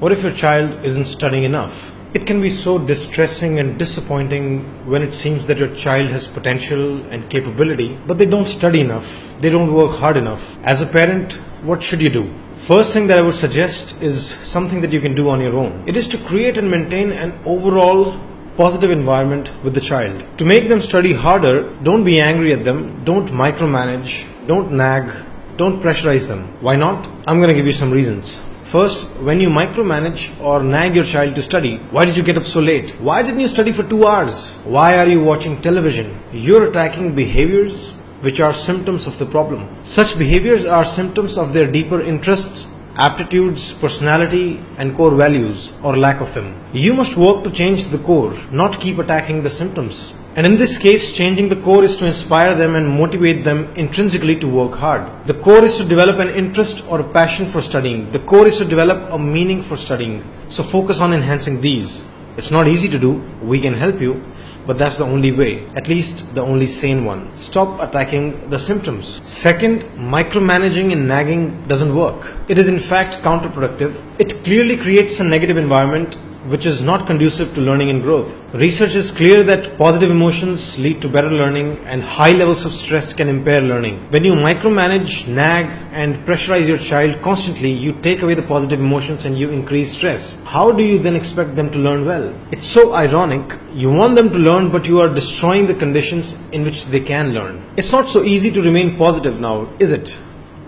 What if your child isn't studying enough? It can be so distressing and disappointing when it seems that your child has potential and capability, but they don't study enough, they don't work hard enough. As a parent, what should you do? First thing that I would suggest is something that you can do on your own. It is to create and maintain an overall positive environment with the child. To make them study harder, don't be angry at them, don't micromanage, don't nag, don't pressurize them. Why not? I'm going to give you some reasons. First, when you micromanage or nag your child to study, why did you get up so late? Why didn't you study for 2 hours? Why are you watching television? You're attacking behaviors which are symptoms of the problem. Such behaviors are symptoms of their deeper interests, aptitudes, personality, and core values, or lack of them. You must work to change the core, not keep attacking the symptoms. And in this case, changing the core is to inspire them and motivate them intrinsically to work hard. The core is to develop an interest or a passion for studying. The core is to develop a meaning for studying. So focus on enhancing these. It's not easy to do. We can help you. But that's the only way, at least the only sane one. Stop attacking the symptoms. Second, micromanaging and nagging doesn't work. It is in fact counterproductive. It clearly creates a negative environment which is not conducive to learning and growth. Research is clear that positive emotions lead to better learning and high levels of stress can impair learning. When you micromanage, nag and pressurize your child constantly, you take away the positive emotions and you increase stress. How do you then expect them to learn well? It's so ironic. You want them to learn, but you are destroying the conditions in which they can learn. It's not so easy to remain positive now, is it?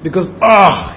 Because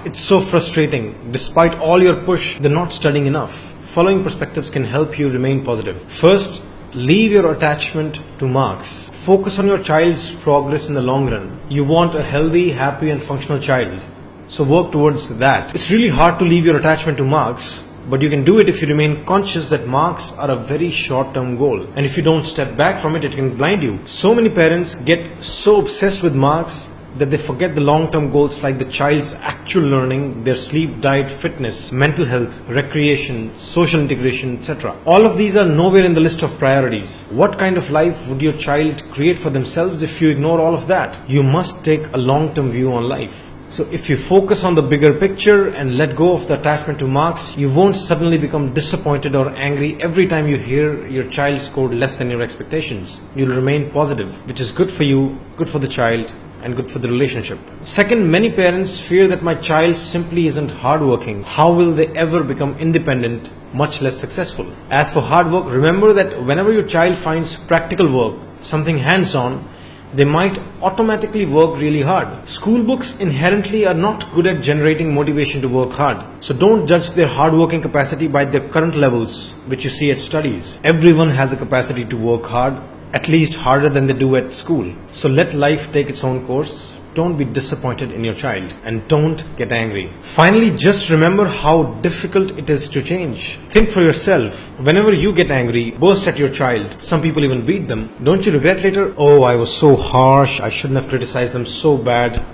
it's so frustrating. Despite all your push, they're not studying enough. Following perspectives can help you remain positive. First, leave your attachment to marks. Focus on your child's progress in the long run. You want a healthy, happy and functional child. So work towards that. It's really hard to leave your attachment to marks, but you can do it if you remain conscious that marks are a very short-term goal. And if you don't step back from it, it can blind you. So many parents get so obsessed with marks that they forget the long-term goals like the child's actual learning, their sleep, diet, fitness, mental health, recreation, social integration, etc. All of these are nowhere in the list of priorities. What kind of life would your child create for themselves if you ignore all of that? You must take a long-term view on life. So if you focus on the bigger picture and let go of the attachment to marks, you won't suddenly become disappointed or angry every time you hear your child scored less than your expectations. You'll remain positive, which is good for you, good for the child, and good for the relationship. Second, many parents fear that my child simply isn't hardworking. How will they ever become independent, much less successful? As for hard work, remember that whenever your child finds practical work, something hands-on, they might automatically work really hard. School books inherently are not good at generating motivation to work hard. So don't judge their hardworking capacity by their current levels, which you see at studies. Everyone has a capacity to work hard, at least harder than they do at school. So let life take its own course. Don't be disappointed in your child and don't get angry. Finally, just remember how difficult it is to change. Think for yourself. Whenever you get angry, burst at your child, some people even beat them, don't you regret later? Oh, I was so harsh. I shouldn't have criticized them so bad.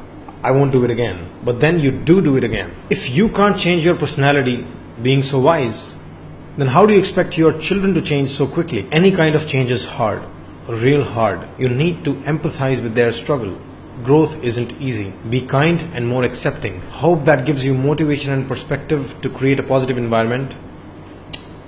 I won't do it again. But then you do it again. If you can't change your personality being so wise, then how do you expect your children to change so quickly? Any kind of change is hard. Real hard. You need to empathize with their struggle. Growth isn't easy. Be kind and more accepting. Hope that gives you motivation and perspective to create a positive environment.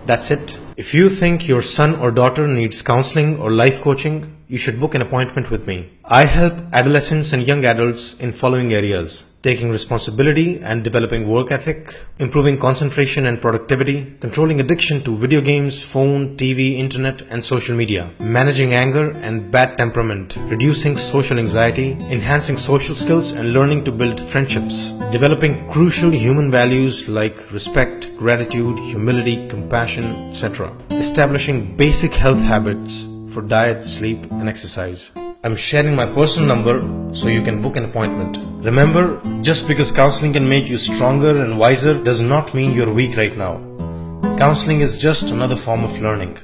That's it. If you think your son or daughter needs counseling or life coaching, you should book an appointment with me. I help adolescents and young adults in following areas: taking responsibility and developing work ethic, improving concentration and productivity, controlling addiction to video games, phone, TV, internet, and social media, managing anger and bad temperament, reducing social anxiety, enhancing social skills and learning to build friendships, developing crucial human values like respect, gratitude, humility, compassion, etc., establishing basic health habits for diet, sleep, and exercise. I'm sharing my personal number so you can book an appointment. Remember, just because counseling can make you stronger and wiser does not mean you're weak right now. Counseling is just another form of learning.